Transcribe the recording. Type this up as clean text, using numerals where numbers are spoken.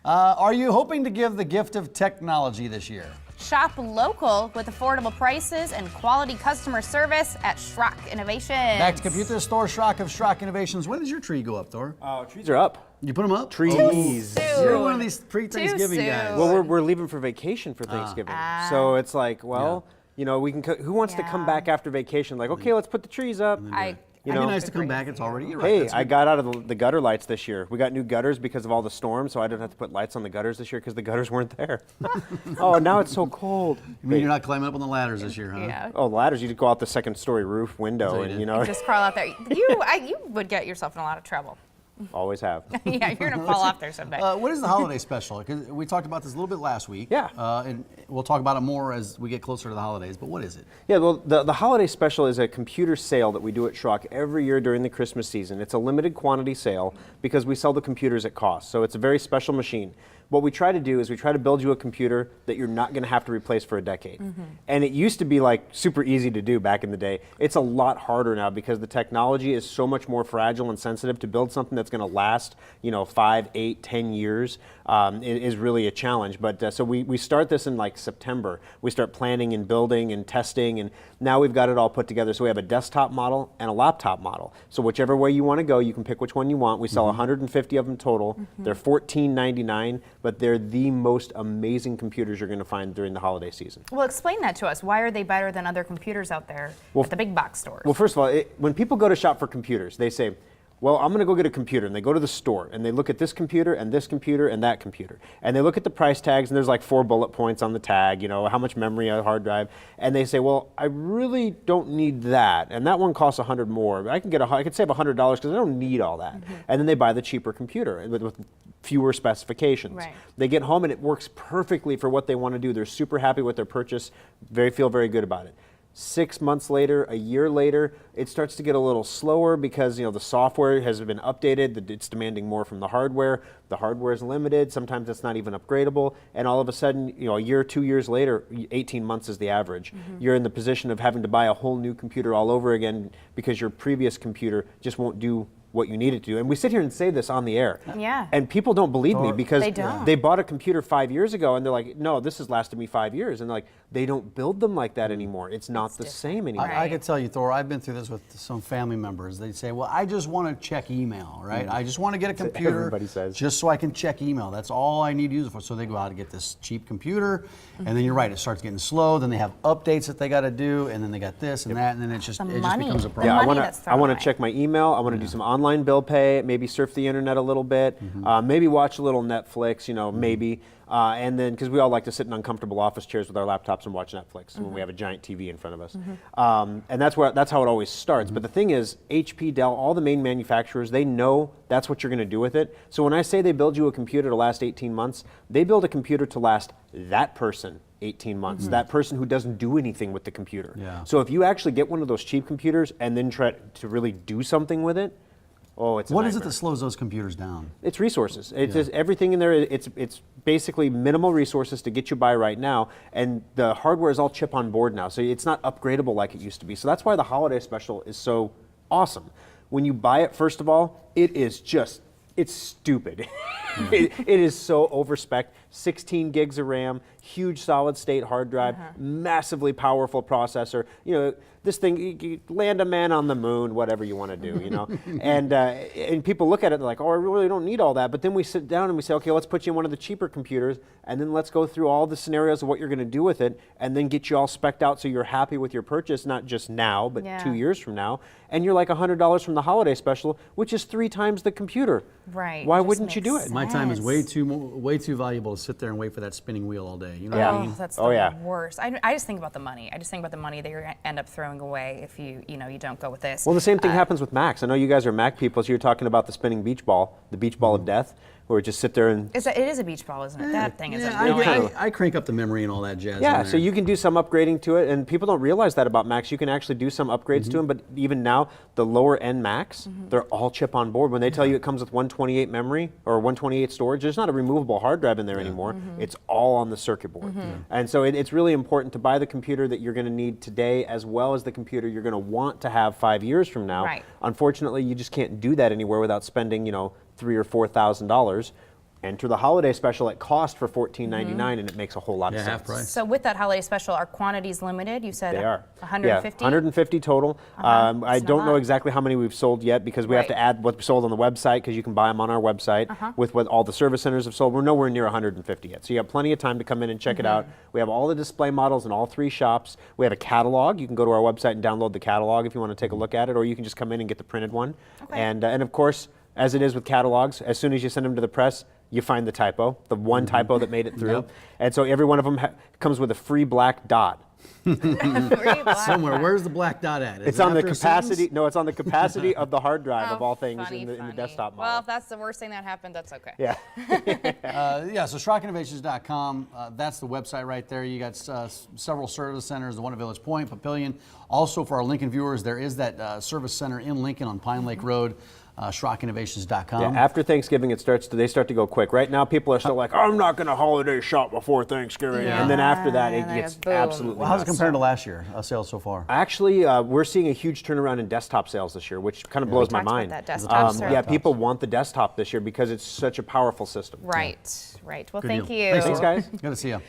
Are you hoping to give the gift of technology this year? Shop local with affordable prices and quality customer service at Schrock Innovations. Back to Computer Store Schrock of Schrock Innovations. When does your tree go up, Thor? Trees are up. You put them up? Trees. You're one of these pre-Thanksgiving guys. Well, we're leaving for vacation for Thanksgiving. So it's like, well, you know, we can. Who wants to come back after vacation? Like, okay, let's put the trees up. It'd be nice to come back. It's already. You're right. Hey, I got out of the gutter lights this year. We got new gutters because of all the storms, so I didn't have to put lights on the gutters this year because the gutters weren't there. Oh, now it's so cold. You mean you're not climbing up on the ladders this year, huh? Yeah. Oh, ladders! You just go out the second-story roof window, and you know. Just crawl out there. You would get yourself in a lot of trouble. Always have. Yeah, you're gonna fall off there someday. What is the holiday special? Because we talked about this a little bit last week. Yeah. And we'll talk about it more as we get closer to the holidays. But what is it? Yeah, well, the holiday special is a computer sale that we do at Schrock every year during the Christmas season. It's a limited quantity sale because we sell the computers at cost. So it's a very special machine. What we try to do is we try to build you a computer that you're not going to have to replace for a decade. And it used to be like super easy to do back in the day. It's a lot harder now because the technology is so much more fragile and sensitive. To build something that's going to last, you know, 5, 8, 10 years is really a challenge. But so we start this in like September. We start planning and building and testing, and now we've got it all put together. So we have a desktop model and a laptop model. So whichever way you want to go, you can pick which one you want. We sell 150 of them total. They're $14.99. But they're the most amazing computers you're going to find during the holiday season. Well, explain that to us. Why are they better than other computers out there at the big box stores? Well, first of all, when people go to shop for computers, they say, well, I'm going to go get a computer, and they go to the store, and they look at this computer and this computer and that computer, and they look at the price tags, and there's like 4 bullet points on the tag, you know, how much memory a hard drive, and they say, well, I really don't need that, and that one costs $100 more. I can save $100 because I don't need all that, and then they buy the cheaper computer with fewer specifications. Right. They get home and it works perfectly for what they want to do. They're super happy with their purchase, feel very good about it. 6 months later, a year later, it starts to get a little slower because, you know, the software has been updated, it's demanding more from the hardware is limited, sometimes it's not even upgradable, and all of a sudden, you know, a year, 2 years later, 18 months is the average. You're in the position of having to buy a whole new computer all over again because your previous computer just won't do what you need it to do. And we sit here and say this on the air. Yeah. And people don't believe me because they bought a computer 5 years ago and they're like, no, this has lasted me 5 years. And they're like, they don't build them like that anymore. It's not the same anymore. I could tell you, Thor, I've been through this with some family members. They say, well, I just want to check email, right? I just want to get a computer Everybody says. just so I can check email. That's all I need to use it for. So they go out and get this cheap computer, and then you're right, it starts getting slow. Then they have updates that they got to do, and then they got this and that, and then it just becomes a problem. Yeah, I want to check my email. I want to do some online bill pay, maybe surf the internet a little bit, maybe watch a little Netflix, you know, maybe. And then, because we all like to sit in uncomfortable office chairs with our laptops and watch Netflix when we have a giant TV in front of us. And that's how it always starts. But the thing is, HP, Dell, all the main manufacturers, they know that's what you're going to do with it. So when I say they build you a computer to last 18 months, they build a computer to last that person 18 months, that person who doesn't do anything with the computer. Yeah. So if you actually get one of those cheap computers and then try to really do something with it, it's What is it that slows those computers down? It's resources. It's just everything in there. It's basically minimal resources to get you by right now, and the hardware is all chip on board now, so it's not upgradable like it used to be. So that's why the holiday special is so awesome. When you buy it, first of all, it's stupid. It is so overspec. 16 gigs of RAM, huge solid state hard drive, massively powerful processor. You know, this thing, you land a man on the moon, whatever you want to do, you know. And people look at it, they're like, oh, I really don't need all that. But then we sit down and we say, okay, let's put you in one of the cheaper computers, and then let's go through all the scenarios of what you're going to do with it, and then get you all specced out so you're happy with your purchase, not just now, but 2 years from now. And you're like $100 from the holiday special, which is 3 times the computer. Right. Why wouldn't you do it? My time is way too valuable to sit there and wait for that spinning wheel all day. You know what I mean? That's the worst. I just think about the money. I just think about the money that you're going to end up throwing away if you don't go with this. Well, the same thing happens with Macs. I know you guys are Mac people, so you're talking about the spinning beach ball, the beach ball of death, where it just sit there and... It is a beach ball, isn't it? That thing is I crank up the memory and all that jazz. Yeah, so you can do some upgrading to it, and people don't realize that about Macs. You can actually do some upgrades to them, but even now, the lower end Macs, they're all chip on board. When they tell you it comes with 128 memory or 128 storage, there's not a removable hard drive in there anymore. It's all on the circuit board. And so it's really important to buy the computer that you're going to need today, as well as the computer you're going to want to have 5 years from now. Right. Unfortunately, you just can't do that anywhere without spending, $3,000 or $4,000. enter the holiday special at cost for $14.99, and it makes a whole lot of Yeah, sense. half price. So with that holiday special, are quantities limited? You said They are. 150? Yeah, 150 total. I It's not don't a know lot. exactly how many we've sold yet because we have to Right. add what we sold on the website because you can buy them on our website with what all the service centers have sold. We're nowhere near 150 yet. So you have plenty of time to come in and check it out. We have all the display models in all 3 shops. We have a catalog. You can go to our website and download the catalog if you want to take a look at it, or you can just come in and get the printed one. Okay. And of course, as it is with catalogs, as soon as you send them to the press, you find the typo, the one typo that made it through. Yep. And so every one of them comes with a free black dot. Somewhere. Where's the black dot at? Is It's it on the after a capacity. sentence? No, it's on the capacity of the hard drive of Oh, all things funny, in the funny. desktop model. Well, if that's the worst thing that happened, that's okay. yeah. Yeah, so SchrockInnovations.com, that's the website right there. You got several service centers, the one at Village Point, Papillion. Also, for our Lincoln viewers, there is that service center in Lincoln on Pine Lake Road, SchrockInnovations.com. Yeah, after Thanksgiving, they start to go quick. Right now, people are still like, I'm not going to holiday shop before Thanksgiving. Yeah. And then after that, it And then gets boom. absolutely Well, how's it nuts. compared to last year, sales so far? Actually, we're seeing a huge turnaround in desktop sales this year, which kind of blows my talked about mind. that, desktop sales. Yeah, people want the desktop this year because it's such a powerful system. Right, right. Well, Good thank deal. you. Thanks, Thanks, Laura. guys. Good to see you.